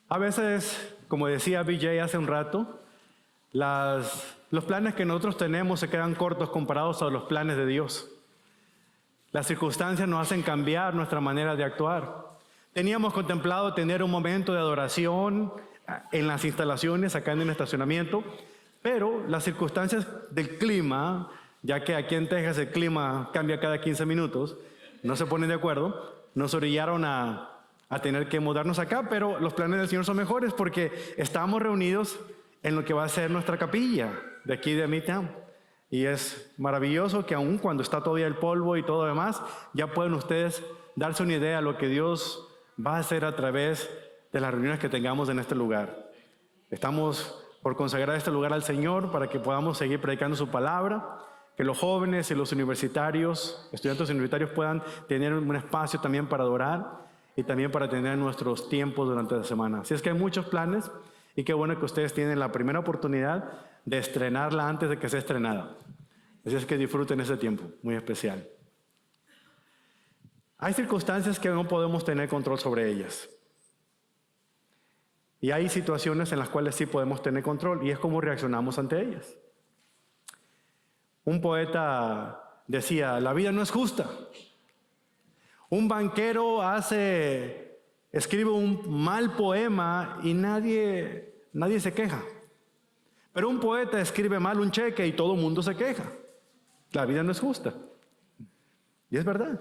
A veces, como decía BJ hace un rato, los planes que nosotros tenemos se quedan cortos comparados a los planes de Dios. Las circunstancias nos hacen cambiar nuestra manera de actuar. Teníamos contemplado tener un momento de adoración en las instalaciones, acá en el estacionamiento, pero las circunstancias del clima, ya que aquí en Texas el clima cambia cada 15 minutos, no se ponen de acuerdo, nos orillaron a tener que mudarnos acá, pero los planes del Señor son mejores porque estamos reunidos en lo que va a ser nuestra capilla de aquí de Midtown. Y es maravilloso que aun cuando está todavía el polvo y todo lo demás, ya pueden ustedes darse una idea de lo que Dios va a hacer a través de las reuniones que tengamos en este lugar. Estamos por consagrar este lugar al Señor para que podamos seguir predicando su palabra, que los jóvenes y los universitarios, estudiantes universitarios puedan tener un espacio también para adorar y también para tener nuestros tiempos durante la semana. Así es que hay muchos planes y qué bueno que ustedes tienen la primera oportunidad de estrenarla antes de que sea estrenada. Así es que disfruten ese tiempo muy especial. Hay circunstancias que no podemos tener control sobre ellas. Y hay situaciones en las cuales sí podemos tener control y es cómo reaccionamos ante ellas. Un poeta decía, la vida no es justa. Un banquero escribe un mal poema y nadie se queja. Pero un poeta escribe mal un cheque y todo el mundo se queja. La vida no es justa. Y es verdad.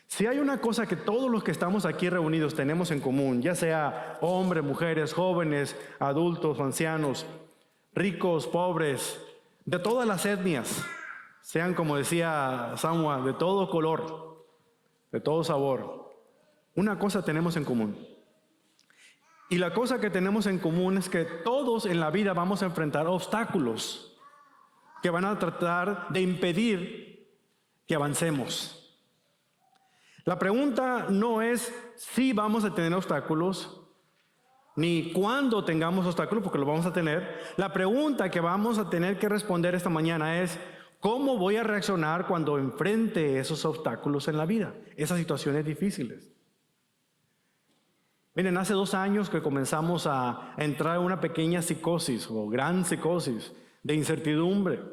Si hay una cosa que todos los que estamos aquí reunidos tenemos en común, ya sea hombres, mujeres, jóvenes, adultos, ancianos, ricos, pobres, de todas las etnias, sean como decía Samuel, de todo color, de todo sabor, una cosa tenemos en común. Y la cosa que tenemos en común es que todos en la vida vamos a enfrentar obstáculos que van a tratar de impedir que avancemos. La pregunta no es si vamos a tener obstáculos, ni cuándo tengamos obstáculos, porque los vamos a tener. La pregunta que vamos a tener que responder esta mañana es, ¿cómo voy a reaccionar cuando enfrente esos obstáculos en la vida? Esas situaciones difíciles. Miren, hace 2 años que comenzamos a entrar en una pequeña psicosis o gran psicosis de incertidumbre.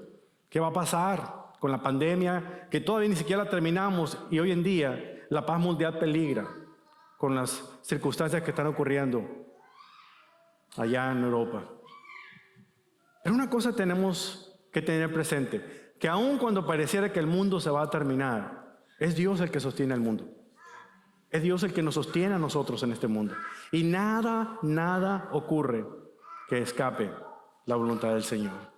¿Qué va a pasar con la pandemia? Que todavía ni siquiera la terminamos y hoy en día la paz mundial peligra con las circunstancias que están ocurriendo allá en Europa. Pero una cosa tenemos que tener presente, que aun cuando pareciera que el mundo se va a terminar, es Dios el que sostiene el mundo. Es Dios el que nos sostiene a nosotros en este mundo. Y nada ocurre que escape la voluntad del Señor.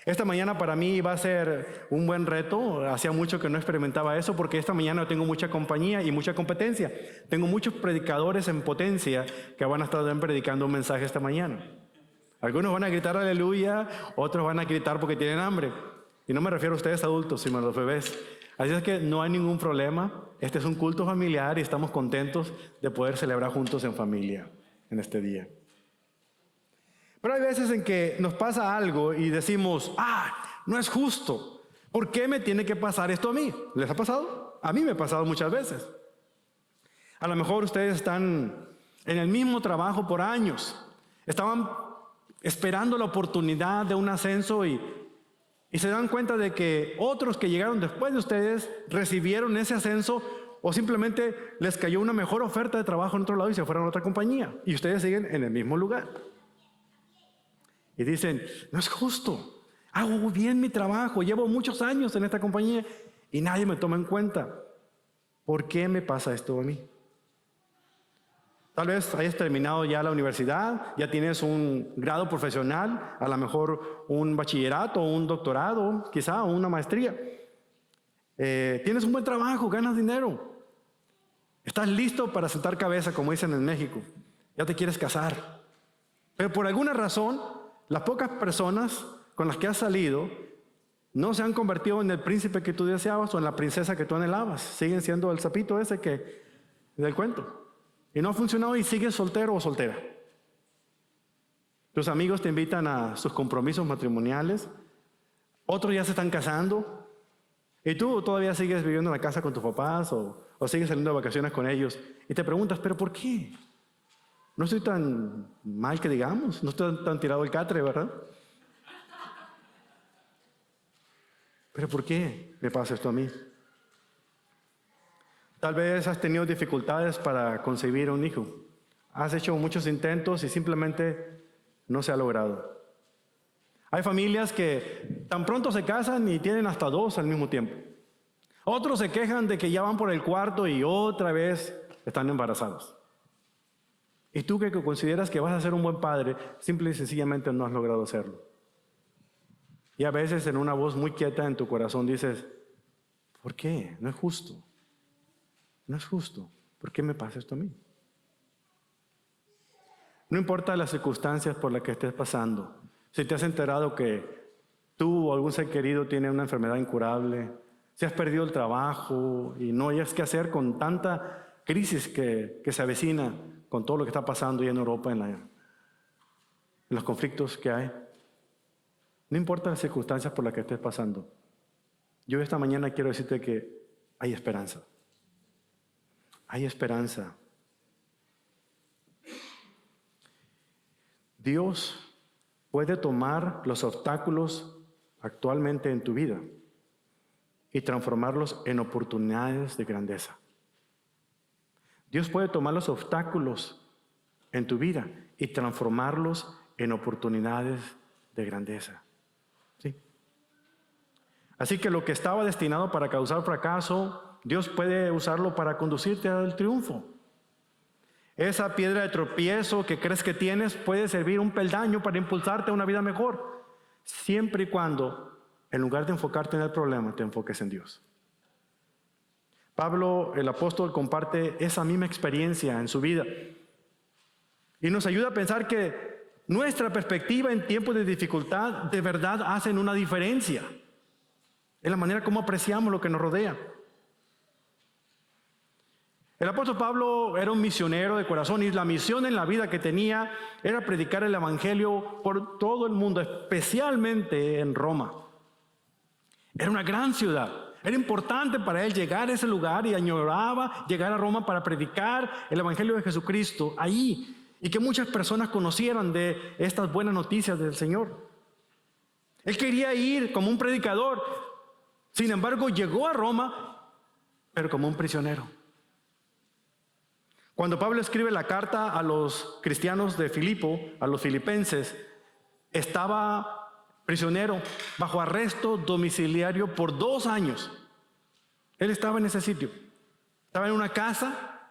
Esta mañana para mí va a ser un buen reto. Hacía mucho que no experimentaba eso porque esta mañana tengo mucha compañía y mucha competencia. Tengo muchos predicadores en potencia que van a estar predicando un mensaje esta mañana. Algunos van a gritar aleluya, otros van a gritar porque tienen hambre. Y no me refiero a ustedes adultos, sino a los bebés. Así es que no hay ningún problema. Este es un culto familiar y estamos contentos de poder celebrar juntos en familia en este día. Pero hay veces en que nos pasa algo y decimos, no es justo. ¿Por qué me tiene que pasar esto a mí? ¿Les ha pasado? A mí me ha pasado muchas veces. A lo mejor ustedes están en el mismo trabajo por años. Estaban esperando la oportunidad de un ascenso y se dan cuenta de que otros que llegaron después de ustedes recibieron ese ascenso o simplemente les cayó una mejor oferta de trabajo en otro lado y se fueron a otra compañía. Y ustedes siguen en el mismo lugar. Y dicen, no es justo. Hago bien mi trabajo, llevo muchos años en esta compañía y nadie me toma en cuenta. ¿Por qué me pasa esto a mí? Tal vez hayas terminado ya la universidad, ya tienes un grado profesional, a lo mejor un bachillerato, un doctorado, quizá una maestría. Tienes un buen trabajo, ganas dinero. Estás listo para sentar cabeza, como dicen en México. Ya te quieres casar. Pero por alguna razón, las pocas personas con las que has salido no se han convertido en el príncipe que tú deseabas o en la princesa que tú anhelabas. Siguen siendo el sapito ese del cuento. Y no ha funcionado y sigues soltero o soltera. Tus amigos te invitan a sus compromisos matrimoniales. Otros ya se están casando. Y tú todavía sigues viviendo en la casa con tus papás o sigues saliendo de vacaciones con ellos. Y te preguntas, ¿pero por qué? No estoy tan mal que digamos, no estoy tan tirado el catre, ¿verdad? Pero ¿por qué me pasa esto a mí? Tal vez has tenido dificultades para concebir un hijo. Has hecho muchos intentos y simplemente no se ha logrado. Hay familias que tan pronto se casan y tienen hasta 2 al mismo tiempo. Otros se quejan de que ya van por el cuarto y otra vez están embarazados. Y tú que consideras que vas a ser un buen padre, simple y sencillamente no has logrado hacerlo. Y a veces en una voz muy quieta en tu corazón dices, ¿por qué? No es justo. No es justo. ¿Por qué me pasa esto a mí? No importa las circunstancias por las que estés pasando. Si te has enterado que tú o algún ser querido tiene una enfermedad incurable, si has perdido el trabajo y no hayas qué hacer con tanta crisis que se avecina con todo lo que está pasando ya en Europa, en los conflictos que hay. No importa las circunstancias por las que estés pasando. Yo esta mañana quiero decirte que hay esperanza. Hay esperanza. Dios puede tomar los obstáculos actualmente en tu vida y transformarlos en oportunidades de grandeza. Dios puede tomar los obstáculos en tu vida y transformarlos en oportunidades de grandeza. ¿Sí? Así que lo que estaba destinado para causar fracaso, Dios puede usarlo para conducirte al triunfo. Esa piedra de tropiezo que crees que tienes puede servir un peldaño para impulsarte a una vida mejor, siempre y cuando, en lugar de enfocarte en el problema, te enfoques en Dios. Pablo, el apóstol, comparte esa misma experiencia en su vida y nos ayuda a pensar que nuestra perspectiva en tiempos de dificultad de verdad hacen una diferencia en la manera como apreciamos lo que nos rodea. El apóstol Pablo era un misionero de corazón y la misión en la vida que tenía era predicar el evangelio por todo el mundo, especialmente en Roma. Era una gran ciudad. Era importante para él llegar a ese lugar y añoraba llegar a Roma para predicar el evangelio de Jesucristo allí y que muchas personas conocieran de estas buenas noticias del Señor. Él quería ir como un predicador. Sin embargo, llegó a Roma, pero como un prisionero. Cuando Pablo escribe la carta a los cristianos de Filipo, a los filipenses, estaba prisionero, bajo arresto domiciliario por 2 años. Él estaba en ese sitio. Estaba en una casa.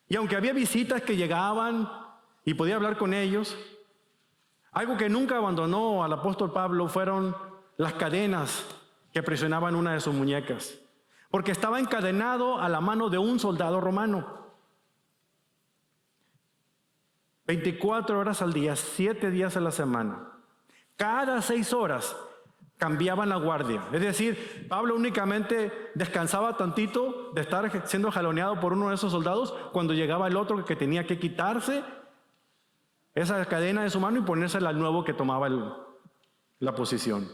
Y aunque había visitas que llegaban y podía hablar con ellos, algo que nunca abandonó al apóstol Pablo fueron las cadenas que aprisionaban una de sus muñecas. Porque estaba encadenado a la mano de un soldado romano. 24 horas al día, 7 días a la semana. Cada 6 horas cambiaban la guardia. Es decir, Pablo únicamente descansaba tantito de estar siendo jaloneado por uno de esos soldados cuando llegaba el otro que tenía que quitarse esa cadena de su mano y ponérsela al nuevo que tomaba la posición.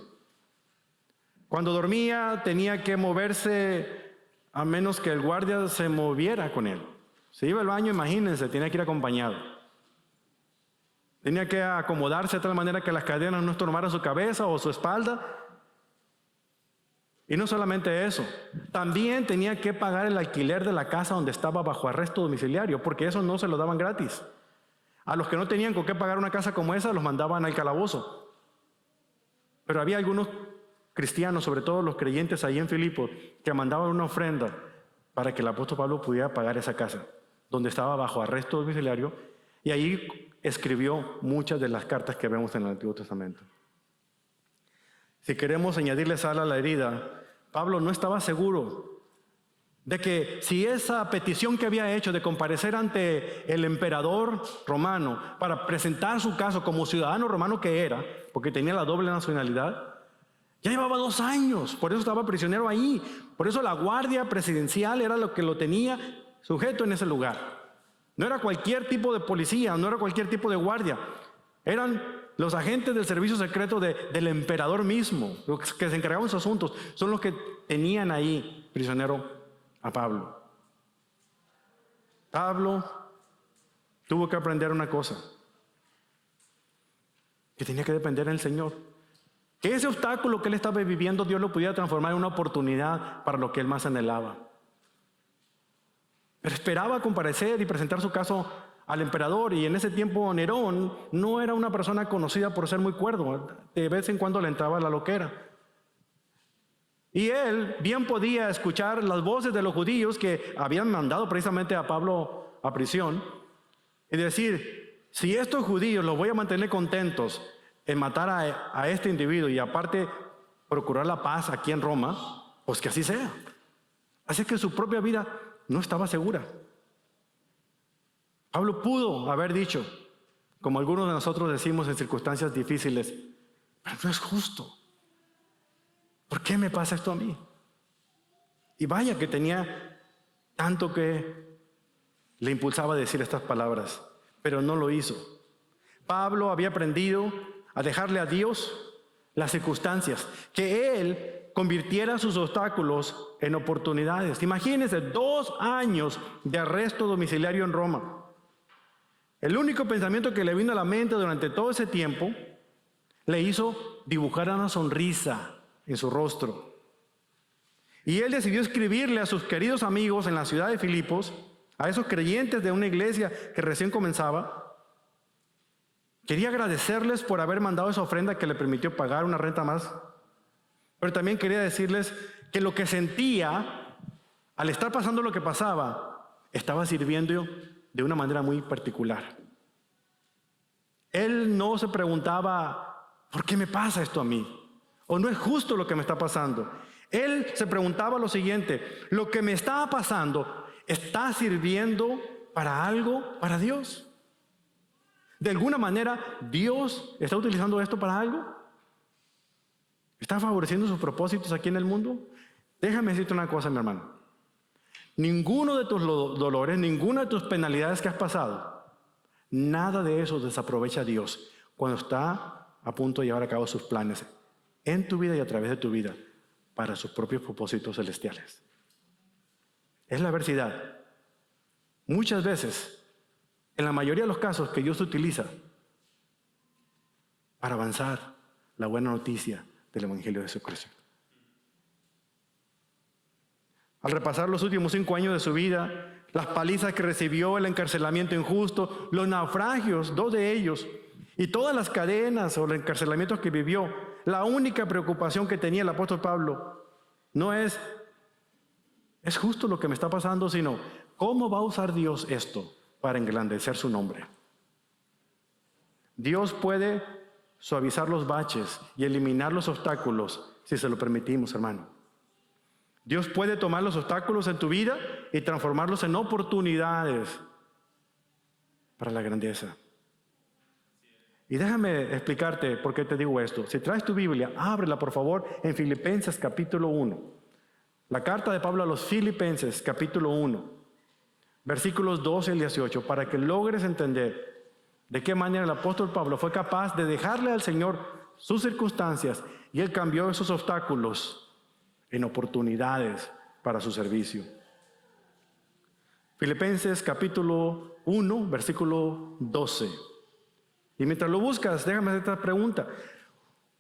Cuando dormía tenía que moverse a menos que el guardia se moviera con él. Se iba al baño, imagínense, tenía que ir acompañado. Tenía que acomodarse de tal manera que las cadenas no estorbaran su cabeza o su espalda. Y no solamente eso, también tenía que pagar el alquiler de la casa donde estaba bajo arresto domiciliario, porque eso no se lo daban gratis. A los que no tenían con qué pagar una casa como esa, los mandaban al calabozo. Pero había algunos cristianos, sobre todo los creyentes ahí en Filipos, que mandaban una ofrenda para que el apóstol Pablo pudiera pagar esa casa, donde estaba bajo arresto domiciliario, y ahí escribió muchas de las cartas que vemos en el Antiguo Testamento. Si queremos añadirle sal a la herida, Pablo no estaba seguro de que si esa petición que había hecho de comparecer ante el emperador romano para presentar su caso como ciudadano romano que era, porque tenía la doble nacionalidad, ya llevaba 2 años, por eso estaba prisionero ahí. Por eso la guardia presidencial era lo que lo tenía sujeto en ese lugar. No era cualquier tipo de policía, no era cualquier tipo de guardia. Eran los agentes del servicio secreto del emperador mismo, los que se encargaban de sus asuntos. Son los que tenían ahí prisionero a Pablo. Pablo tuvo que aprender una cosa, que tenía que depender del Señor. Que ese obstáculo que él estaba viviendo, Dios lo pudiera transformar en una oportunidad para lo que él más anhelaba. Pero esperaba comparecer y presentar su caso al emperador, y en ese tiempo Nerón no era una persona conocida por ser muy cuerdo. De vez en cuando le entraba la loquera. Y él bien podía escuchar las voces de los judíos que habían mandado precisamente a Pablo a prisión y decir: si estos judíos los voy a mantener contentos en matar a este individuo y aparte procurar la paz aquí en Roma, pues que así sea. Así que su propia vida no estaba segura. Pablo pudo haber dicho, como algunos de nosotros decimos en circunstancias difíciles: pero no es justo. ¿Por qué me pasa esto a mí? Y vaya que tenía tanto que le impulsaba a decir estas palabras, pero no lo hizo. Pablo había aprendido a dejarle a Dios las circunstancias, que Él convirtiera sus obstáculos en oportunidades. Imagínense, 2 años de arresto domiciliario en Roma. El único pensamiento que le vino a la mente durante todo ese tiempo le hizo dibujar una sonrisa en su rostro. Y él decidió escribirle a sus queridos amigos en la ciudad de Filipos, a esos creyentes de una iglesia que recién comenzaba. Quería agradecerles por haber mandado esa ofrenda que le permitió pagar una renta más. Pero también quería decirles que lo que sentía al estar pasando lo que pasaba, estaba sirviendo de una manera muy particular. Él no se preguntaba: ¿por qué me pasa esto a mí? O no es justo lo que me está pasando. Él se preguntaba lo siguiente: ¿lo que me está pasando está sirviendo para algo, para Dios? De alguna manera, ¿Dios está utilizando esto para algo? ¿Está favoreciendo sus propósitos aquí en el mundo? Déjame decirte una cosa, mi hermano. Ninguno de tus dolores, ninguna de tus penalidades que has pasado, nada de eso desaprovecha a Dios cuando está a punto de llevar a cabo sus planes en tu vida y a través de tu vida para sus propios propósitos celestiales. Es la adversidad. Muchas veces, en la mayoría de los casos, que Dios utiliza para avanzar la buena noticia del Evangelio de Jesucristo. Al repasar los últimos 5 años de su vida, las palizas que recibió, el encarcelamiento injusto, los naufragios, 2 de ellos, y todas las cadenas o los encarcelamientos que vivió, la única preocupación que tenía el apóstol Pablo no es justo lo que me está pasando, sino ¿cómo va a usar Dios esto para engrandecer su nombre? Dios puede suavizar los baches y eliminar los obstáculos si se lo permitimos, hermano. Dios puede tomar los obstáculos en tu vida y transformarlos en oportunidades para la grandeza. Y déjame explicarte por qué te digo esto. Si traes tu Biblia, ábrela por favor en Filipenses capítulo 1. La carta de Pablo a los Filipenses capítulo 1, versículos 12 al 18, para que logres entender de qué manera el apóstol Pablo fue capaz de dejarle al Señor sus circunstancias y él cambió esos obstáculos en oportunidades para su servicio. Filipenses capítulo 1, versículo 12. Y mientras lo buscas, déjame hacer esta pregunta.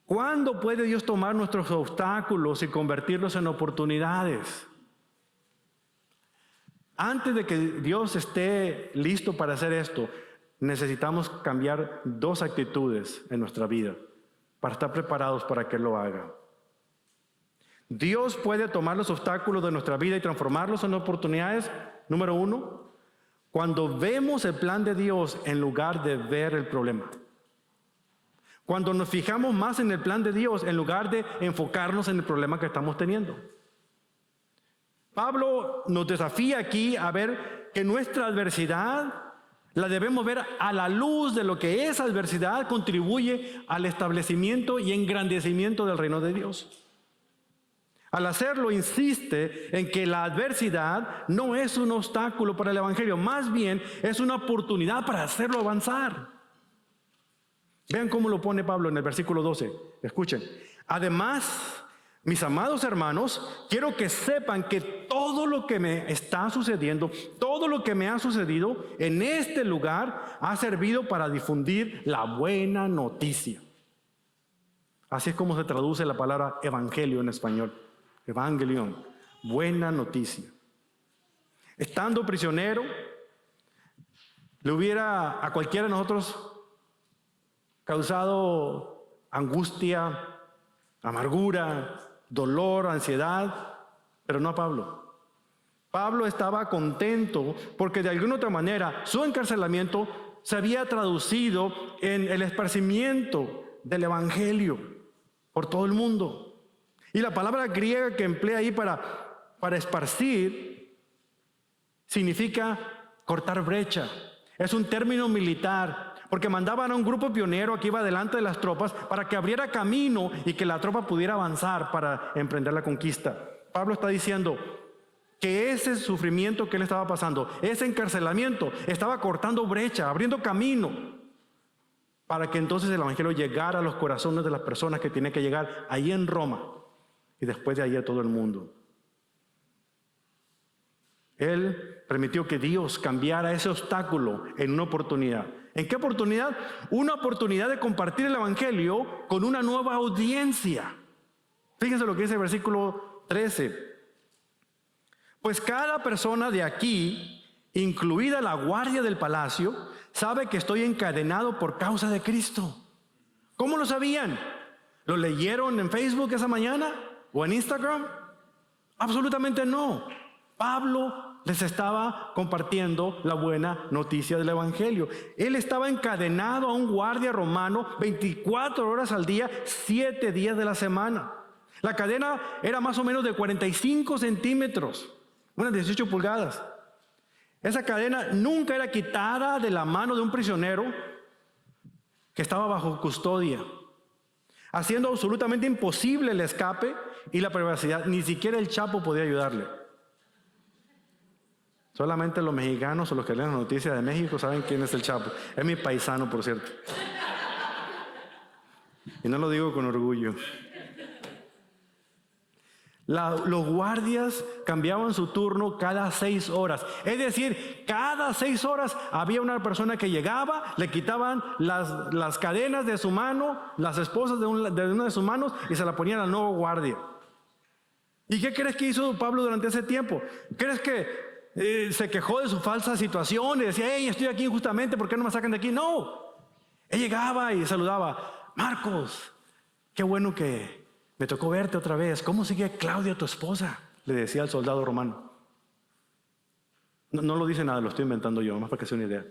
¿Cuándo puede Dios tomar nuestros obstáculos y convertirlos en oportunidades? Antes de que Dios esté listo para hacer esto, necesitamos cambiar 2 actitudes en nuestra vida para estar preparados para que Él lo haga. Dios puede tomar los obstáculos de nuestra vida y transformarlos en oportunidades. Número 1, cuando vemos el plan de Dios en lugar de ver el problema. Cuando nos fijamos más en el plan de Dios en lugar de enfocarnos en el problema que estamos teniendo. Pablo nos desafía aquí a ver que nuestra adversidad la debemos ver a la luz de lo que esa adversidad contribuye al establecimiento y engrandecimiento del reino de Dios. Al hacerlo, insiste en que la adversidad no es un obstáculo para el Evangelio, más bien es una oportunidad para hacerlo avanzar. Vean cómo lo pone Pablo en el versículo 12. Escuchen. Además, Mis amados hermanos, quiero que sepan que todo lo que me está sucediendo, todo lo que me ha sucedido en este lugar ha servido para difundir la buena noticia. Así es como se traduce la palabra evangelio en español. Evangelion, buena noticia. Estando prisionero, le hubiera a cualquiera de nosotros causado angustia, amargura, dolor, ansiedad, pero no a Pablo. Pablo estaba contento porque de alguna otra manera su encarcelamiento se había traducido en el esparcimiento del evangelio por todo el mundo. Y la palabra griega que emplea ahí para esparcir significa cortar brecha. Es un término militar, porque mandaban a un grupo pionero que iba delante de las tropas para que abriera camino y que la tropa pudiera avanzar para emprender la conquista. Pablo está diciendo que ese sufrimiento que él estaba pasando, ese encarcelamiento, estaba cortando brecha, abriendo camino para que entonces el evangelio llegara a los corazones de las personas que tienen que llegar ahí en Roma y después de ahí a todo el mundo. Él permitió que Dios cambiara ese obstáculo en una oportunidad. ¿En qué oportunidad? Una oportunidad de compartir el evangelio con una nueva audiencia. Fíjense lo que dice el versículo 13. Pues cada persona de aquí, incluida la guardia del palacio, sabe que estoy encadenado por causa de Cristo. ¿Cómo lo sabían? ¿Lo leyeron en Facebook esa mañana? ¿O en Instagram? Absolutamente no. Pablo les estaba compartiendo la buena noticia del evangelio. Él estaba encadenado a un guardia romano 24 horas al día, 7 días de la semana. La cadena era más o menos de 45 centímetros, unas 18 pulgadas. Esa cadena nunca era quitada de la mano de un prisionero que estaba bajo custodia, haciendo absolutamente imposible el escape y la privacidad. Ni siquiera el Chapo podía ayudarle. Solamente los mexicanos o los que leen las noticias de México saben quién es el Chapo. Es mi paisano, por cierto. Y no lo digo con orgullo. Los guardias cambiaban su turno cada 6 horas. Es decir, cada 6 horas había una persona que llegaba, le quitaban las cadenas de su mano, las esposas de una de sus manos y se la ponían al nuevo guardia. ¿Y qué crees que hizo Pablo durante ese tiempo? ¿Crees que se quejó de su falsa situación y decía, hey, estoy aquí injustamente, ¿por qué no me sacan de aquí? No, él llegaba y saludaba, Marcos, qué bueno que me tocó verte otra vez. ¿Cómo sigue Claudia, tu esposa? Le decía al soldado romano. No lo dice nada, lo estoy inventando yo, más para que sea una idea.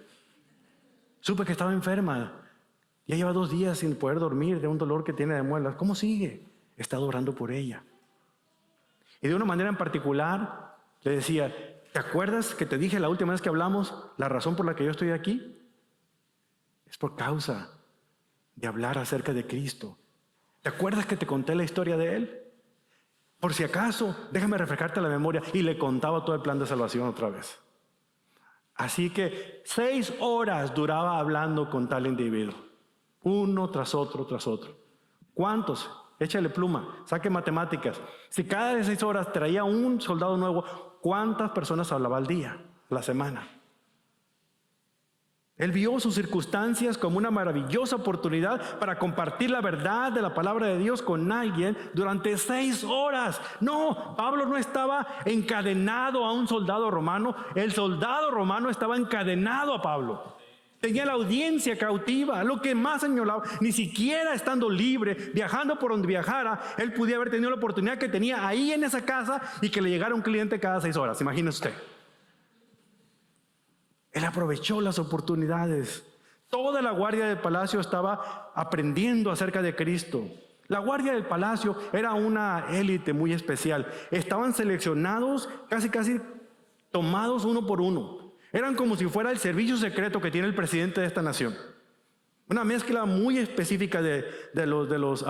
Supe que estaba enferma, ya lleva 2 días sin poder dormir de un dolor que tiene de muelas. ¿Cómo sigue? He estado orando por ella. Y de una manera en particular le decía, ¿te acuerdas que te dije la última vez que hablamos la razón por la que yo estoy aquí? Es por causa de hablar acerca de Cristo. ¿Te acuerdas que te conté la historia de Él? Por si acaso, déjame refrescarte la memoria. Y le contaba todo el plan de salvación otra vez. Así que 6 horas duraba hablando con tal individuo. Uno tras otro, tras otro. ¿Cuántos? Échale pluma, saque matemáticas. Si cada 6 horas traía un soldado nuevo, ¿cuántas personas hablaba al día, a la semana? Él vio sus circunstancias como una maravillosa oportunidad para compartir la verdad de la palabra de Dios con alguien durante 6 horas. No, Pablo no estaba encadenado a un soldado romano. El soldado romano estaba encadenado a Pablo. Tenía la audiencia cautiva, lo que más señalaba. Ni siquiera estando libre, viajando por donde viajara, él podía haber tenido la oportunidad que tenía ahí en esa casa y que le llegara un cliente cada 6 horas. Imagínese usted. Él aprovechó las oportunidades. Toda la guardia del palacio estaba aprendiendo acerca de Cristo. La guardia del palacio era una élite muy especial. Estaban seleccionados, casi tomados uno por uno. Eran como si fuera el servicio secreto que tiene el presidente de esta nación. Una mezcla muy específica de los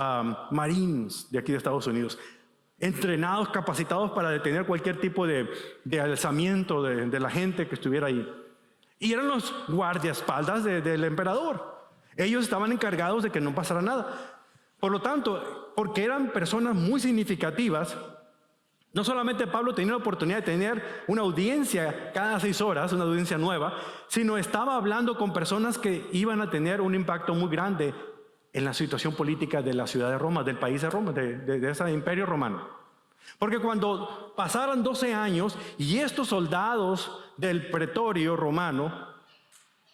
Marines de aquí de Estados Unidos. Entrenados, capacitados para detener cualquier tipo de alzamiento de la gente que estuviera ahí. Y eran los guardaespaldas del emperador. Ellos estaban encargados de que no pasara nada. Por lo tanto, porque eran personas muy significativas, no solamente Pablo tenía la oportunidad de tener una audiencia cada 6 horas, una audiencia nueva, sino estaba hablando con personas que iban a tener un impacto muy grande en la situación política de la ciudad de Roma, del país de Roma, de ese imperio romano. Porque cuando pasaron 12 años y estos soldados del pretorio romano,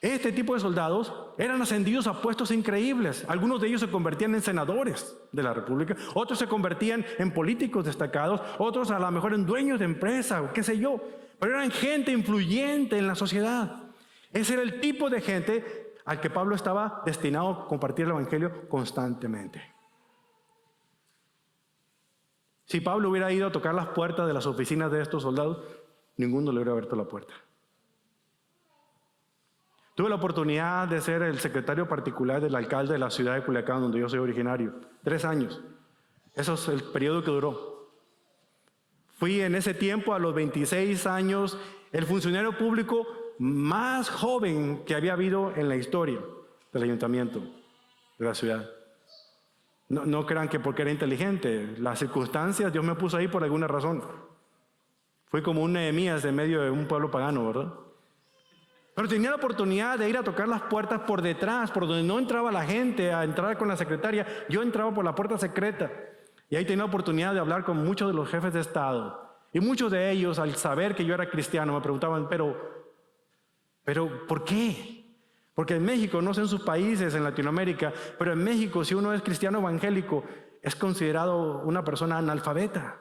este tipo de soldados eran ascendidos a puestos increíbles. Algunos de ellos se convertían en senadores de la República, otros se convertían en políticos destacados, otros a lo mejor en dueños de empresa o qué sé yo. Pero eran gente influyente en la sociedad. Ese era el tipo de gente al que Pablo estaba destinado a compartir el evangelio constantemente. Si Pablo hubiera ido a tocar las puertas de las oficinas de estos soldados, ninguno le hubiera abierto la puerta. Tuve la oportunidad de ser el secretario particular del alcalde de la ciudad de Culiacán, donde yo soy originario, 3 años. Eso es el periodo que duró. Fui en ese tiempo, a los 26 años, el funcionario público más joven que había habido en la historia del ayuntamiento de la ciudad. No crean que porque era inteligente. Las circunstancias, Dios me puso ahí por alguna razón. Fui como un Nehemías de medio de un pueblo pagano, ¿verdad? Pero tenía la oportunidad de ir a tocar las puertas por detrás, por donde no entraba la gente a entrar con la secretaria. Yo entraba por la puerta secreta. Y ahí tenía la oportunidad de hablar con muchos de los jefes de Estado. Y muchos de ellos, al saber que yo era cristiano, me preguntaban, pero ¿por qué? Porque en México, no sé en sus países, en Latinoamérica, pero en México, si uno es cristiano evangélico, es considerado una persona analfabeta.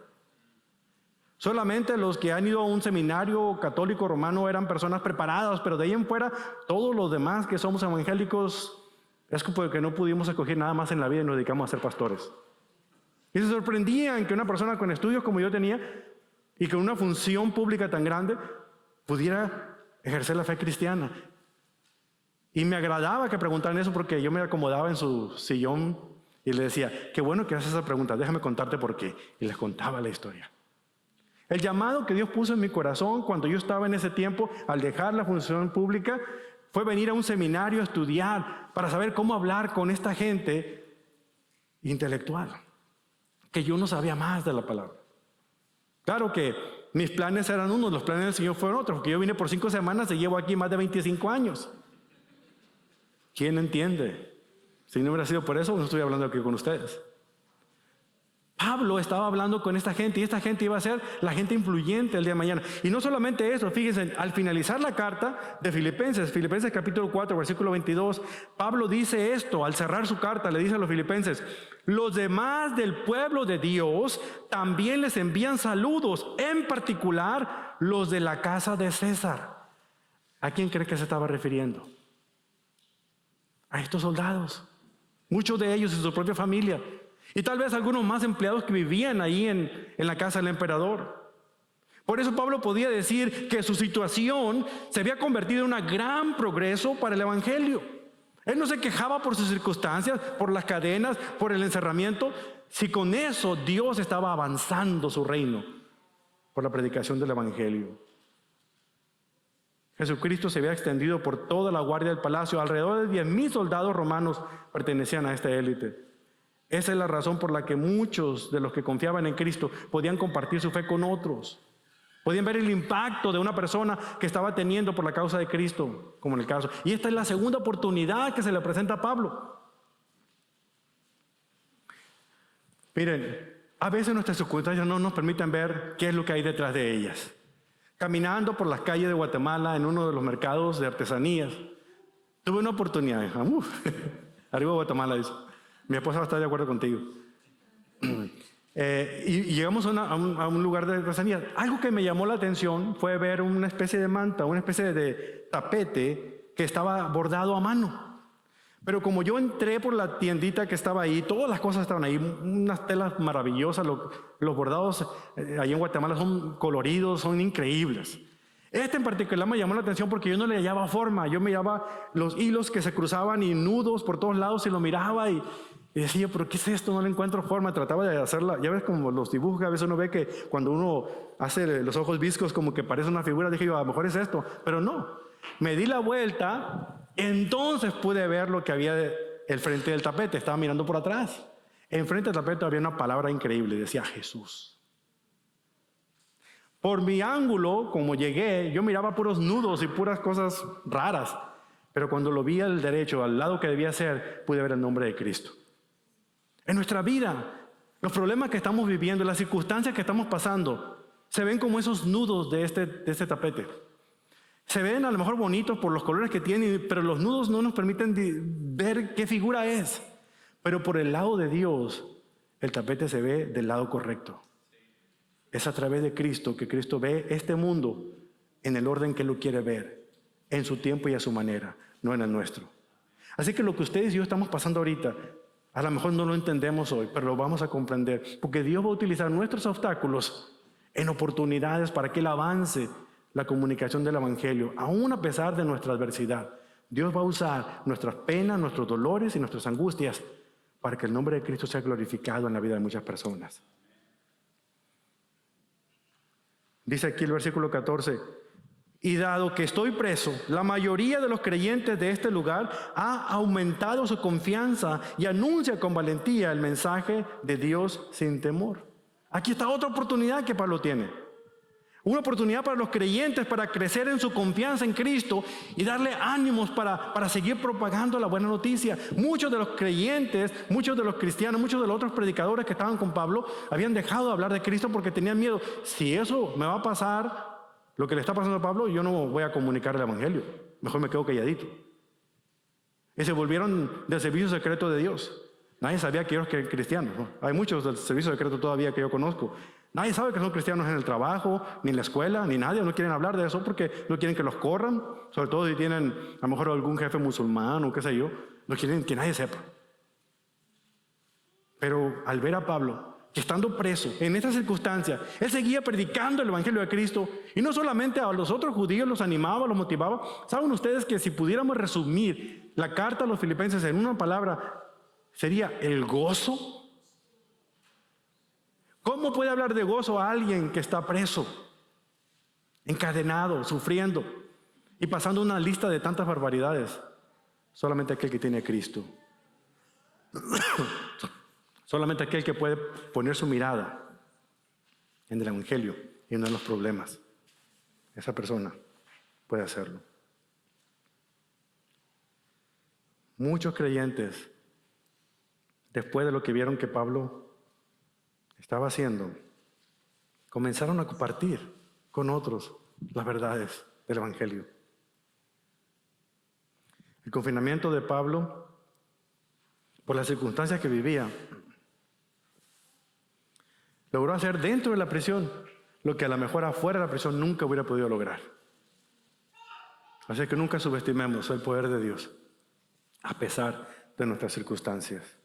Solamente los que han ido a un seminario católico romano eran personas preparadas, pero de ahí en fuera, todos los demás que somos evangélicos, es porque no pudimos escoger nada más en la vida y nos dedicamos a ser pastores. Y se sorprendían que una persona con estudios como yo tenía y con una función pública tan grande pudiera ejercer la fe cristiana. Y me agradaba que preguntaran eso porque yo me acomodaba en su sillón y le decía, qué bueno que haces esa pregunta, déjame contarte por qué. Y les contaba la historia. El llamado que Dios puso en mi corazón cuando yo estaba en ese tiempo, al dejar la función pública, fue venir a un seminario a estudiar para saber cómo hablar con esta gente intelectual, que yo no sabía más de la palabra. Claro que mis planes eran unos, los planes del Señor fueron otros, porque yo vine por 5 semanas y llevo aquí más de 25 años. ¿Quién entiende? Si no hubiera sido por eso, no estoy hablando aquí con ustedes. Pablo estaba hablando con esta gente y esta gente iba a ser la gente influyente el día de mañana. Y no solamente eso, fíjense, al finalizar la carta de Filipenses capítulo 4, versículo 22, Pablo dice esto, al cerrar su carta le dice a los filipenses, los demás del pueblo de Dios también les envían saludos, en particular los de la casa de César. ¿A quién cree que se estaba refiriendo? A estos soldados, muchos de ellos y su propia familia. Y tal vez algunos más empleados que vivían ahí en la casa del emperador. Por eso Pablo podía decir que su situación se había convertido en un gran progreso para el evangelio. Él no se quejaba por sus circunstancias, por las cadenas, por el encerramiento, si con eso Dios estaba avanzando su reino por la predicación del evangelio. Jesucristo se había extendido por toda la guardia del palacio. Alrededor de 10,000 soldados romanos pertenecían a esta élite. Esa es la razón por la que muchos de los que confiaban en Cristo podían compartir su fe con otros. Podían ver el impacto de una persona que estaba teniendo por la causa de Cristo, como en el caso. Y esta es la segunda oportunidad que se le presenta a Pablo. Miren, a veces nuestras circunstancias no nos permiten ver qué es lo que hay detrás de ellas. Caminando por las calles de Guatemala en uno de los mercados de artesanías, tuve una oportunidad. Arriba de Guatemala, dice. Mi esposa va a estar de acuerdo contigo. Y llegamos a un lugar de artesanía. Algo que me llamó la atención fue ver una especie de manta, una especie de tapete que estaba bordado a mano. Pero como yo entré por la tiendita que estaba ahí, todas las cosas estaban ahí, unas telas maravillosas, los bordados ahí en Guatemala son coloridos, son increíbles. Este en particular me llamó la atención porque yo no le hallaba forma, yo miraba los hilos que se cruzaban y nudos por todos lados y lo miraba y decía, pero ¿qué es esto? No le encuentro forma, trataba de hacerla, ya ves como los dibujos, a veces uno ve que cuando uno hace los ojos viscos como que parece una figura, dije yo, a lo mejor es esto, pero no, me di la vuelta, entonces pude ver lo que había el frente del tapete, estaba mirando por atrás. Enfrente del tapete había una palabra increíble, decía Jesús. Por mi ángulo, como llegué, yo miraba puros nudos y puras cosas raras. Pero cuando lo vi al derecho, al lado que debía ser, pude ver el nombre de Cristo. En nuestra vida, los problemas que estamos viviendo, las circunstancias que estamos pasando, se ven como esos nudos de este tapete. Se ven a lo mejor bonitos por los colores que tienen, pero los nudos no nos permiten ver qué figura es. Pero por el lado de Dios, el tapete se ve del lado correcto. Es a través de Cristo que Cristo ve este mundo en el orden que Él lo quiere ver, en su tiempo y a su manera, no en el nuestro. Así que lo que ustedes y yo estamos pasando ahorita, a lo mejor no lo entendemos hoy, pero lo vamos a comprender, porque Dios va a utilizar nuestros obstáculos en oportunidades para que Él avance la comunicación del Evangelio, aún a pesar de nuestra adversidad. Dios va a usar nuestras penas, nuestros dolores y nuestras angustias para que el nombre de Cristo sea glorificado en la vida de muchas personas. Dice aquí el versículo 14, y dado que estoy preso, la mayoría de los creyentes de este lugar ha aumentado su confianza y anuncia con valentía el mensaje de Dios sin temor. Aquí está otra oportunidad que Pablo tiene. Una oportunidad para los creyentes para crecer en su confianza en Cristo y darle ánimos para seguir propagando la buena noticia. Muchos de los creyentes, muchos de los cristianos, muchos de los otros predicadores que estaban con Pablo habían dejado de hablar de Cristo porque tenían miedo. Si eso me va a pasar, lo que le está pasando a Pablo, yo no voy a comunicar el Evangelio. Mejor me quedo calladito. Y se volvieron del servicio secreto de Dios. Nadie sabía que ellos eran cristianos, ¿no? Hay muchos del servicio secreto todavía que yo conozco. Nadie sabe que son cristianos en el trabajo, ni en la escuela, ni nadie. No quieren hablar de eso porque no quieren que los corran. Sobre todo si tienen a lo mejor algún jefe musulmán o qué sé yo. No quieren que nadie sepa. Pero al ver a Pablo, que estando preso en estas circunstancias, él seguía predicando el Evangelio de Cristo. Y no solamente a los otros judíos los animaba, los motivaba. ¿Saben ustedes que si pudiéramos resumir la carta a los filipenses en una palabra, sería el gozo? ¿Cómo puede hablar de gozo a alguien que está preso, encadenado, sufriendo y pasando una lista de tantas barbaridades? Solamente aquel que tiene a Cristo. Solamente aquel que puede poner su mirada en el Evangelio y no en los problemas. Esa persona puede hacerlo. Muchos creyentes, después de lo que vieron que Pablo estaba haciendo, comenzaron a compartir con otros las verdades del Evangelio. El confinamiento de Pablo, por las circunstancias que vivía, logró hacer dentro de la prisión lo que a lo mejor afuera de la prisión nunca hubiera podido lograr. Así que nunca subestimemos el poder de Dios, a pesar de nuestras circunstancias.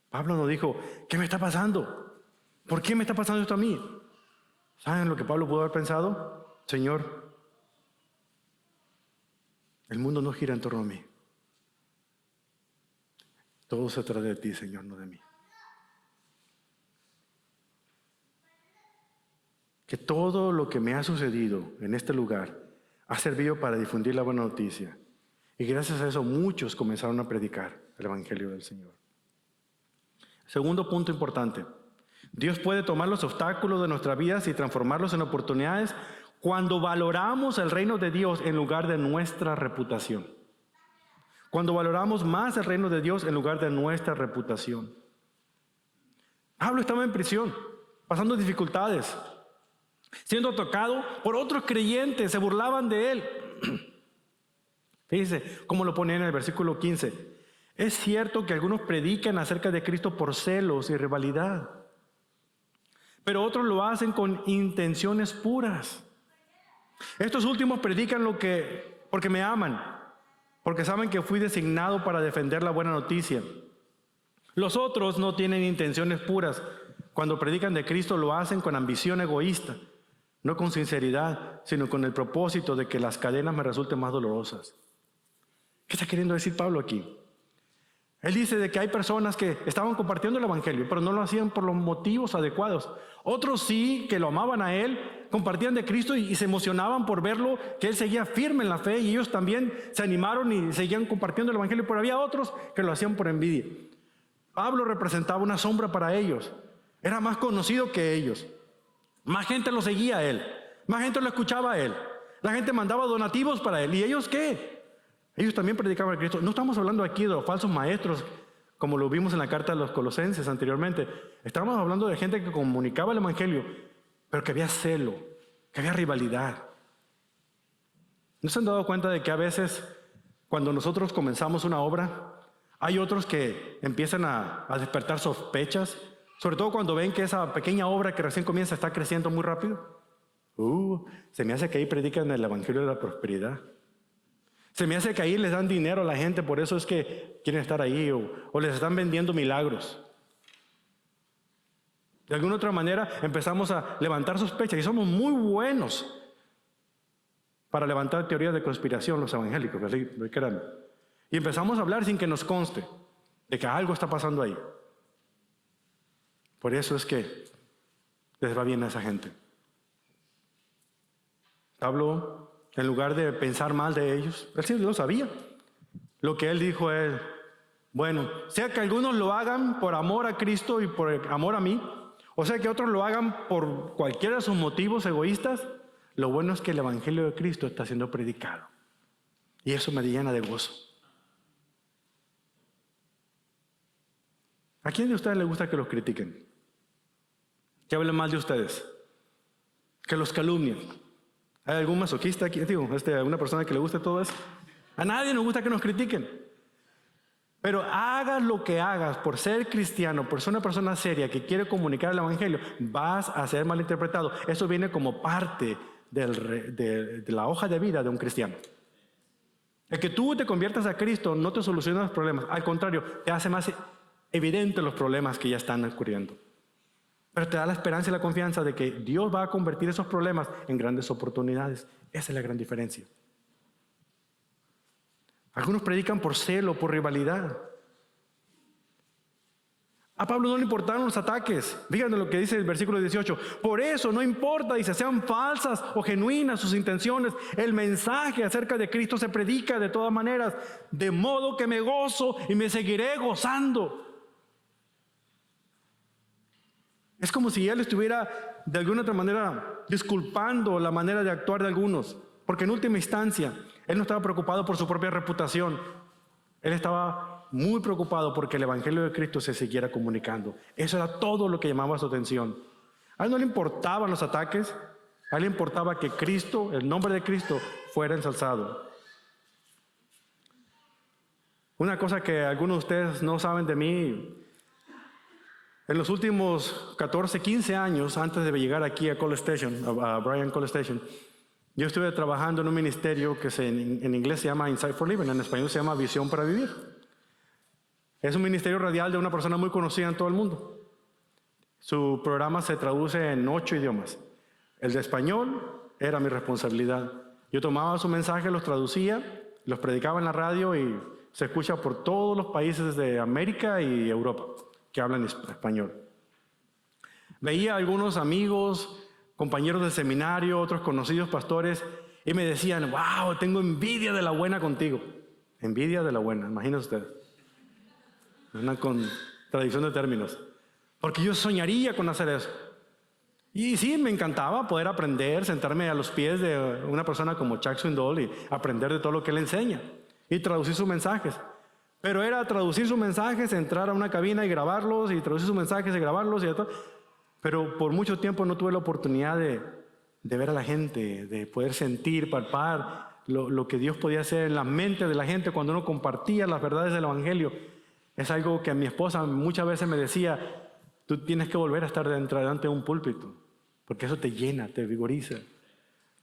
Pablo no dijo, ¿qué me está pasando? ¿Por qué me está pasando esto a mí? ¿Saben lo que Pablo pudo haber pensado? Señor, el mundo no gira en torno a mí. Todo se trata de ti, Señor, no de mí. Que todo lo que me ha sucedido en este lugar ha servido para difundir la buena noticia. Y gracias a eso muchos comenzaron a predicar el Evangelio del Señor. Segundo punto importante. Dios puede tomar los obstáculos de nuestras vidas y transformarlos en oportunidades cuando valoramos el reino de Dios en lugar de nuestra reputación. Cuando valoramos más el reino de Dios en lugar de nuestra reputación. Pablo estaba en prisión, pasando dificultades, siendo tocado por otros creyentes, se burlaban de él. Fíjense cómo lo pone en el versículo 15. Es cierto que algunos predican acerca de Cristo por celos y rivalidad, pero otros lo hacen con intenciones puras. Estos últimos predican porque me aman, porque saben que fui designado para defender la buena noticia. Los otros no tienen intenciones puras. Cuando predican de Cristo lo hacen con ambición egoísta, no con sinceridad, sino con el propósito de que las cadenas me resulten más dolorosas. ¿Qué está queriendo decir Pablo aquí? Él dice de que hay personas que estaban compartiendo el Evangelio, pero no lo hacían por los motivos adecuados. Otros sí, que lo amaban a él, compartían de Cristo y se emocionaban por verlo, que él seguía firme en la fe y ellos también se animaron y seguían compartiendo el Evangelio, pero había otros que lo hacían por envidia. Pablo representaba una sombra para ellos. Era más conocido que ellos. Más gente lo seguía a él. Más gente lo escuchaba a él. La gente mandaba donativos para él. ¿Y ellos qué? Ellos también predicaban a Cristo. No estamos hablando aquí de los falsos maestros, como lo vimos en la carta de los Colosenses anteriormente. Estamos hablando de gente que comunicaba el evangelio, pero que había celo, que había rivalidad. ¿No se han dado cuenta de que a veces, cuando nosotros comenzamos una obra, hay otros que empiezan a despertar sospechas? Sobre todo cuando ven que esa pequeña obra que recién comienza está creciendo muy rápido. Se me hace que ahí predican el evangelio de la prosperidad. Se me hace que ahí les dan dinero a la gente, por eso es que quieren estar ahí, o les están vendiendo milagros. De alguna otra manera empezamos a levantar sospechas y somos muy buenos para levantar teorías de conspiración los evangélicos, créanme. Y empezamos a hablar sin que nos conste de que algo está pasando ahí. Por eso es que les va bien a esa gente. Pablo, en lugar de pensar mal de ellos, él sí lo sabía. Lo que él dijo es, bueno, sea que algunos lo hagan por amor a Cristo y por amor a mí, o sea que otros lo hagan por cualquiera de sus motivos egoístas, lo bueno es que el evangelio de Cristo está siendo predicado. Y eso me llena de gozo. ¿A quién de ustedes le gusta que los critiquen? Que hablen mal de ustedes, que los calumnien. ¿Hay algún masoquista aquí? ¿Alguna persona que le guste todo eso? A nadie nos gusta que nos critiquen. Pero hagas lo que hagas por ser cristiano, por ser una persona seria que quiere comunicar el evangelio, vas a ser malinterpretado. Eso viene como parte de la hoja de vida de un cristiano. El que tú te conviertas a Cristo no te soluciona los problemas. Al contrario, te hace más evidente los problemas que ya están ocurriendo. Pero te da la esperanza y la confianza de que Dios va a convertir esos problemas en grandes oportunidades. Esa es la gran diferencia. Algunos predican por celo, por rivalidad. A Pablo no le importaron los ataques. Fíjense lo que dice el versículo 18. Por eso no importa, dice, sean falsas o genuinas sus intenciones. El mensaje acerca de Cristo se predica de todas maneras. De modo que me gozo y me seguiré gozando. Es como si él estuviera de alguna otra manera disculpando la manera de actuar de algunos. Porque en última instancia, él no estaba preocupado por su propia reputación. Él estaba muy preocupado porque el evangelio de Cristo se siguiera comunicando. Eso era todo lo que llamaba su atención. A él no le importaban los ataques. A él le importaba que Cristo, el nombre de Cristo, fuera ensalzado. Una cosa que algunos de ustedes no saben de mí. En los últimos 14, 15 años, antes de llegar aquí a College Station, a Bryan College Station, yo estuve trabajando en un ministerio que en inglés se llama Insight for Living, en español se llama Visión para Vivir. Es un ministerio radial de una persona muy conocida en todo el mundo. Su programa se traduce en 8 idiomas. El de español era mi responsabilidad. Yo tomaba su mensaje, los traducía, los predicaba en la radio y se escucha por todos los países de América y Europa que hablan español. Veía a algunos amigos, compañeros del seminario, otros conocidos pastores, y me decían, wow, tengo envidia de la buena contigo. Envidia de la buena, imagínense ustedes. Una contradicción de términos. Porque yo soñaría con hacer eso. Y sí, me encantaba poder aprender, sentarme a los pies de una persona como Chuck Swindoll y aprender de todo lo que él enseña y traducir sus mensajes. Pero era traducir sus mensajes, entrar a una cabina y grabarlos, y traducir sus mensajes y grabarlos y todo. Pero por mucho tiempo no tuve la oportunidad de ver a la gente, de poder sentir, palpar lo que Dios podía hacer en la mente de la gente cuando uno compartía las verdades del evangelio. Es algo que mi esposa muchas veces me decía, tú tienes que volver a estar delante de un púlpito, porque eso te llena, te vigoriza.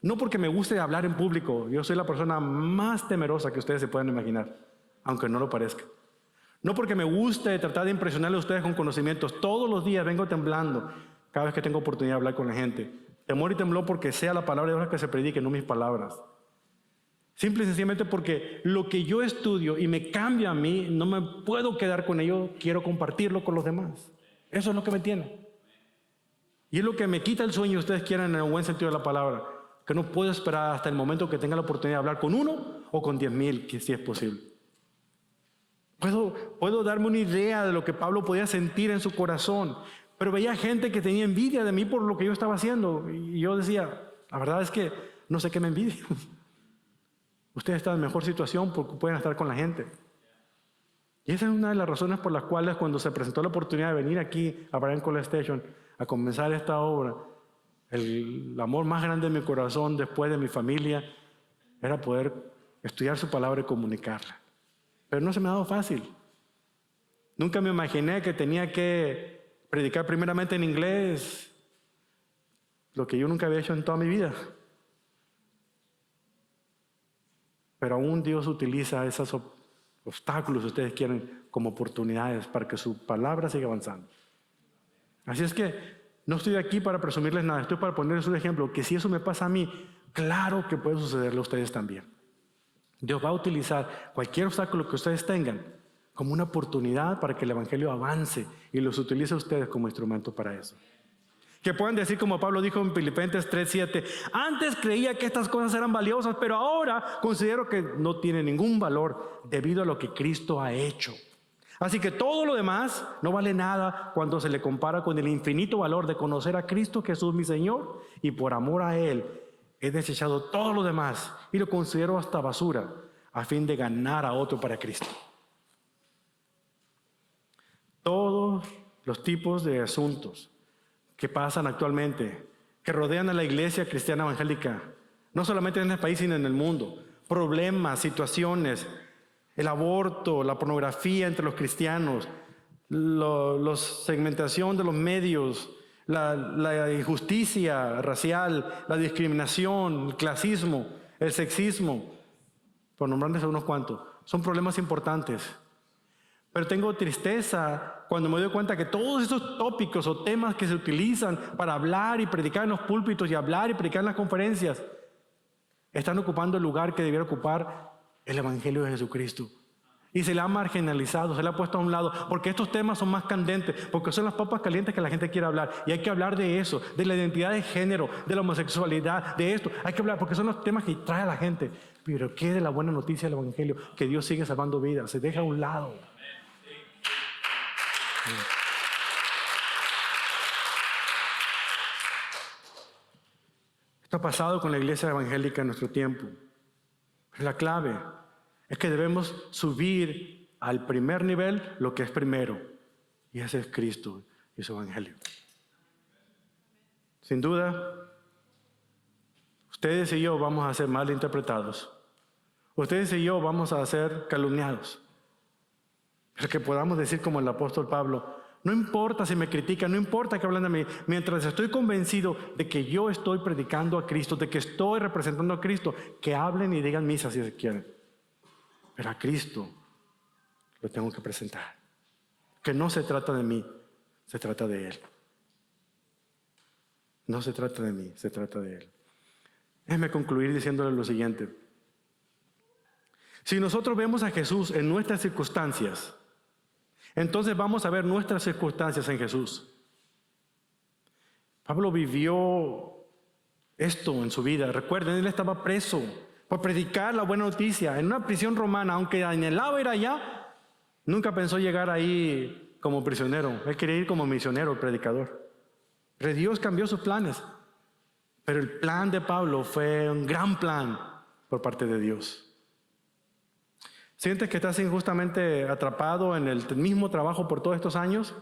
No porque me guste hablar en público, yo soy la persona más temerosa que ustedes se puedan imaginar, aunque no lo parezca. No porque me guste tratar de impresionarle a ustedes con conocimientos. Todos los días vengo temblando cada vez que tengo oportunidad de hablar con la gente. Temor y temblor porque sea la palabra de Dios que se predique, no mis palabras. Simple y sencillamente porque lo que yo estudio y me cambia a mí, no me puedo quedar con ello, quiero compartirlo con los demás. Eso es lo que me tiene. Y es lo que me quita el sueño, ustedes quieran en el buen sentido de la palabra, que no puedo esperar hasta el momento que tenga la oportunidad de hablar con uno o con 10,000, que si es posible. Puedo darme una idea de lo que Pablo podía sentir en su corazón, pero veía gente que tenía envidia de mí por lo que yo estaba haciendo. Y yo decía, la verdad es que no sé qué me envidia. Ustedes están en mejor situación porque pueden estar con la gente. Y esa es una de las razones por las cuales cuando se presentó la oportunidad de venir aquí a Bryan College Station a comenzar esta obra, el amor más grande de mi corazón después de mi familia era poder estudiar su palabra y comunicarla. Pero no se me ha dado fácil. Nunca me imaginé que tenía que predicar primeramente en inglés, lo que yo nunca había hecho en toda mi vida. Pero aún Dios utiliza esos obstáculos, si ustedes quieren, como oportunidades para que su palabra siga avanzando. Así es que no estoy aquí para presumirles nada, estoy para ponerles un ejemplo, que si eso me pasa a mí, claro que puede sucederle a ustedes también. Dios va a utilizar cualquier obstáculo que ustedes tengan como una oportunidad para que el Evangelio avance y los utilice a ustedes como instrumento para eso. Que puedan decir como Pablo dijo en Filipenses 3:7, antes creía que estas cosas eran valiosas, pero ahora considero que no tienen ningún valor debido a lo que Cristo ha hecho. Así que todo lo demás no vale nada cuando se le compara con el infinito valor de conocer a Cristo Jesús mi Señor, y por amor a Él he desechado todo lo demás y lo considero hasta basura a fin de ganar a otro para Cristo. Todos los tipos de asuntos que pasan actualmente, que rodean a la iglesia cristiana evangélica, no solamente en este país, sino en el mundo. Problemas, situaciones, el aborto, la pornografía entre los cristianos, la segmentación de los medios, la injusticia racial, la discriminación, el clasismo, el sexismo, por nombrarles unos cuantos, son problemas importantes. Pero tengo tristeza cuando me doy cuenta que todos esos tópicos o temas que se utilizan para hablar y predicar en los púlpitos y hablar y predicar en las conferencias están ocupando el lugar que debiera ocupar el Evangelio de Jesucristo. Y se le ha marginalizado, se le ha puesto a un lado, porque estos temas son más candentes, porque son las papas calientes que la gente quiere hablar. Y hay que hablar de eso, de la identidad de género, de la homosexualidad, de esto. Hay que hablar, porque son los temas que trae a la gente. Pero ¿qué de la buena noticia del Evangelio? Que Dios sigue salvando vidas, se deja a un lado. Esto ha pasado con la iglesia evangélica en nuestro tiempo. La clave es que debemos subir al primer nivel lo que es primero, y ese es Cristo y su Evangelio. Sin duda, ustedes y yo vamos a ser mal interpretados. Ustedes y yo vamos a ser calumniados. Pero que podamos decir como el apóstol Pablo, no importa si me critican, no importa que hablen de mí, mientras estoy convencido de que yo estoy predicando a Cristo, de que estoy representando a Cristo, que hablen y digan misa si se quieren. Pero a Cristo lo tengo que presentar. Que no se trata de mí, se trata de Él. No se trata de mí, se trata de Él. Déjeme concluir diciéndole lo siguiente. Si nosotros vemos a Jesús en nuestras circunstancias, entonces vamos a ver nuestras circunstancias en Jesús. Pablo vivió esto en su vida. Recuerden, él estaba preso por predicar la buena noticia en una prisión romana, aunque anhelaba ir allá, nunca pensó llegar ahí como prisionero. Él quería ir como misionero, el predicador. Pero Dios cambió sus planes. Pero el plan de Pablo fue un gran plan por parte de Dios. ¿Sientes que estás injustamente atrapado en el mismo trabajo por todos estos años?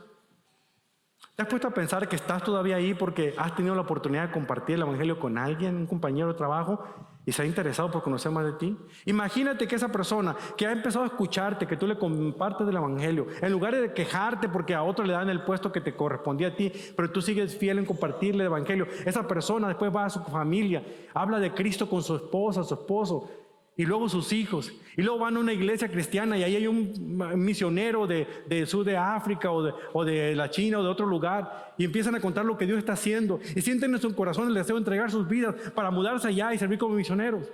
¿Te has puesto a pensar que estás todavía ahí porque has tenido la oportunidad de compartir el Evangelio con alguien, un compañero de trabajo, y se ha interesado por conocer más de ti? Imagínate que esa persona que ha empezado a escucharte, que tú le compartes del Evangelio, en lugar de quejarte porque a otro le dan el puesto que te correspondía a ti, pero tú sigues fiel en compartirle el Evangelio, esa persona después va a su familia, habla de Cristo con su esposa, su esposo, y luego sus hijos, y luego van a una iglesia cristiana y ahí hay un misionero del sur de África o de la China o de otro lugar, y empiezan a contar lo que Dios está haciendo y sienten en su corazón el deseo de entregar sus vidas para mudarse allá y servir como misioneros.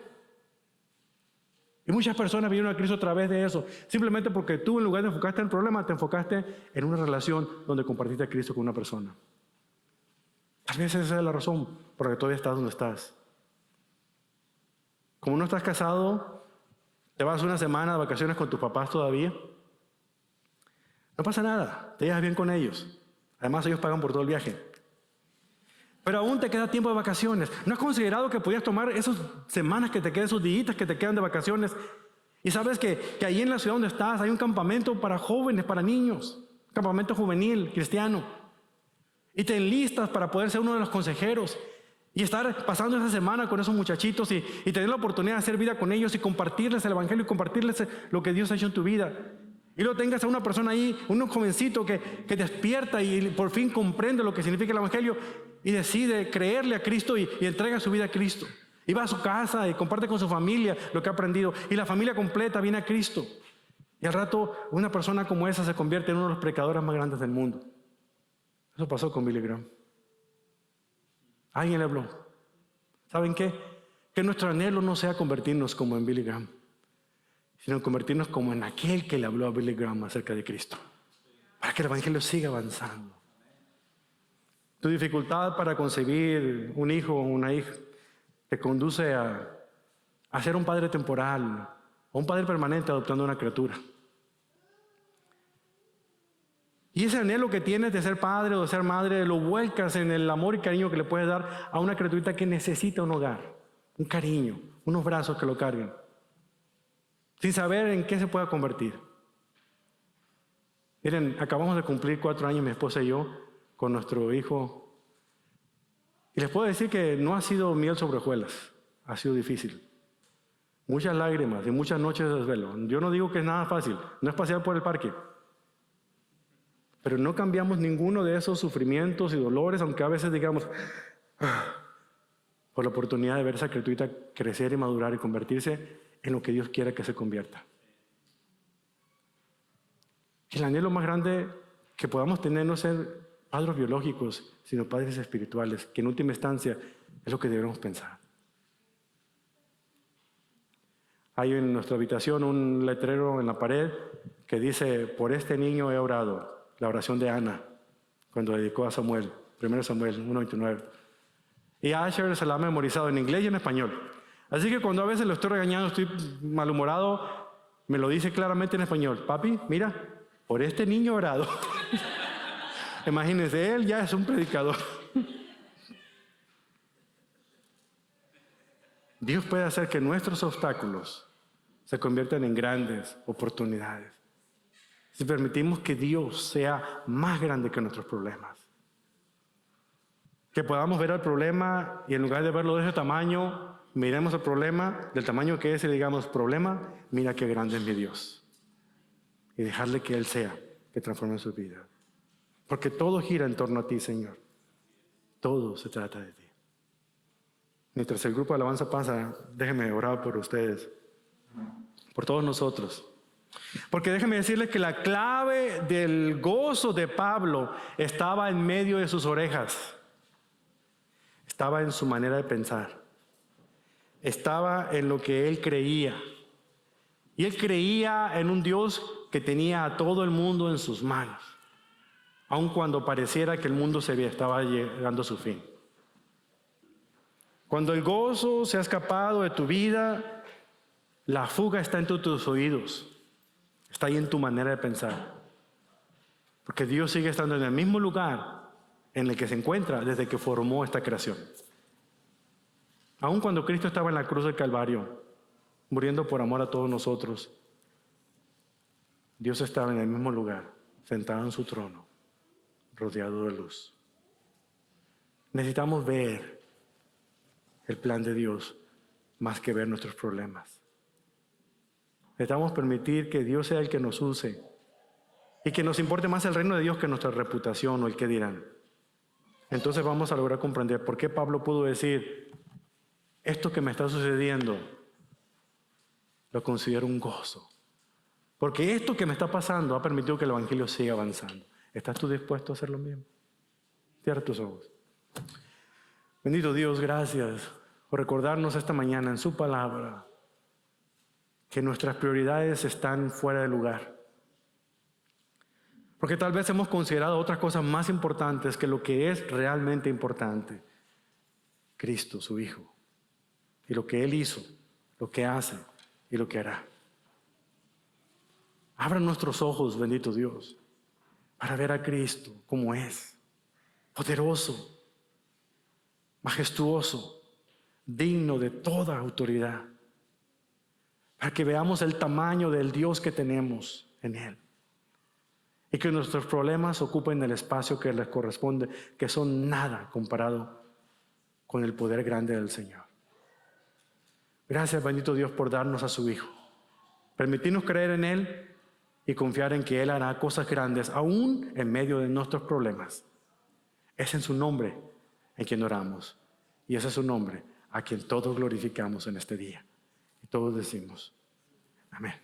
Y muchas personas vinieron a Cristo a través de eso, simplemente porque tú, en lugar de enfocarte en el problema, te enfocaste en una relación donde compartiste a Cristo con una persona. Tal vez esa es la razón por la que todavía estás donde estás. Como no estás casado, te vas una semana de vacaciones con tus papás todavía. No pasa nada, te llevas bien con ellos. Además, ellos pagan por todo el viaje. Pero aún te queda tiempo de vacaciones. ¿No has considerado que podías tomar esas semanas que te quedan, esos días que te quedan de vacaciones? Y sabes que ahí en la ciudad donde estás hay un campamento para jóvenes, para niños. Un campamento juvenil, cristiano. Y te enlistas para poder ser uno de los consejeros. Y estar pasando esa semana con esos muchachitos y tener la oportunidad de hacer vida con ellos y compartirles el evangelio y compartirles lo que Dios ha hecho en tu vida. Y luego tengas a una persona ahí, un jovencito que despierta y por fin comprende lo que significa el evangelio y decide creerle a Cristo y entrega su vida a Cristo. Y va a su casa y comparte con su familia lo que ha aprendido. Y la familia completa viene a Cristo. Y al rato una persona como esa se convierte en uno de los predicadores más grandes del mundo. Eso pasó con Billy Graham. Alguien le habló. ¿Saben qué? Que nuestro anhelo no sea convertirnos como en Billy Graham, sino convertirnos como en aquel que le habló a Billy Graham acerca de Cristo, para que el evangelio siga avanzando. Tu dificultad para concebir un hijo o una hija te conduce a ser un padre temporal o un padre permanente adoptando una criatura. Y ese anhelo que tienes de ser padre o de ser madre lo vuelcas en el amor y cariño que le puedes dar a una criaturita que necesita un hogar, un cariño, unos brazos que lo carguen, sin saber en qué se pueda convertir. Miren, acabamos de cumplir 4 años mi esposa y yo con nuestro hijo. Y les puedo decir que no ha sido miel sobre hojuelas, ha sido difícil. Muchas lágrimas y muchas noches de desvelo. Yo no digo que es nada fácil, no es pasear por el parque. Pero no cambiamos ninguno de esos sufrimientos y dolores, aunque a veces digamos, por la oportunidad de ver a esa criaturita crecer y madurar y convertirse en lo que Dios quiera que se convierta. El anhelo más grande que podamos tener no es ser padres biológicos, sino padres espirituales, que en última instancia es lo que debemos pensar. Hay en nuestra habitación un letrero en la pared que dice, por este niño he orado. La oración de Ana, cuando dedicó a Samuel, 1 Samuel 1:29. Y Asher se la ha memorizado en inglés y en español. Así que cuando a veces lo estoy regañando, estoy malhumorado, me lo dice claramente en español. Papi, mira, por este niño he orado. Imagínense, él ya es un predicador. Dios puede hacer que nuestros obstáculos se conviertan en grandes oportunidades. Si permitimos que Dios sea más grande que nuestros problemas. Que podamos ver el problema y en lugar de verlo de ese tamaño, miremos el problema del tamaño que es y digamos, problema, mira qué grande es mi Dios. Y dejarle que Él sea, que transforme su vida. Porque todo gira en torno a ti, Señor. Todo se trata de ti. Mientras el grupo de alabanza pasa, déjenme orar por ustedes, por todos nosotros. Porque déjenme decirles que la clave del gozo de Pablo estaba en medio de sus orejas. Estaba en su manera de pensar. Estaba en lo que él creía. Y él creía en un Dios que tenía a todo el mundo en sus manos, aun cuando pareciera que el mundo estaba llegando a su fin. Cuando el gozo se ha escapado de tu vida, la fuga está en tus oídos. Está ahí en tu manera de pensar. Porque Dios sigue estando en el mismo lugar en el que se encuentra desde que formó esta creación. Aun cuando Cristo estaba en la cruz del Calvario, muriendo por amor a todos nosotros, Dios estaba en el mismo lugar, sentado en su trono, rodeado de luz. Necesitamos ver el plan de Dios más que ver nuestros problemas. Necesitamos permitir que Dios sea el que nos use y que nos importe más el reino de Dios que nuestra reputación o el que dirán. Entonces vamos a lograr comprender por qué Pablo pudo decir, esto que me está sucediendo lo considero un gozo. Porque esto que me está pasando ha permitido que el evangelio siga avanzando. ¿Estás tú dispuesto a hacer lo mismo? Cierra tus ojos. Bendito Dios, gracias por recordarnos esta mañana en su palabra que nuestras prioridades están fuera de lugar. Porque tal vez hemos considerado otras cosas más importantes que lo que es realmente importante. Cristo, su Hijo. Y lo que Él hizo, lo que hace y lo que hará. Abra nuestros ojos, bendito Dios. para ver a Cristo como es, poderoso, majestuoso, digno de toda autoridad, para que veamos el tamaño del Dios que tenemos en Él y que nuestros problemas ocupen el espacio que les corresponde, que son nada comparado con el poder grande del Señor. Gracias, bendito Dios, por darnos a su Hijo, permitirnos creer en Él y confiar en que Él hará cosas grandes aún en medio de nuestros problemas. Es en su nombre en quien oramos, y ese es su nombre a quien todos glorificamos en este día. Y todos decimos, amén.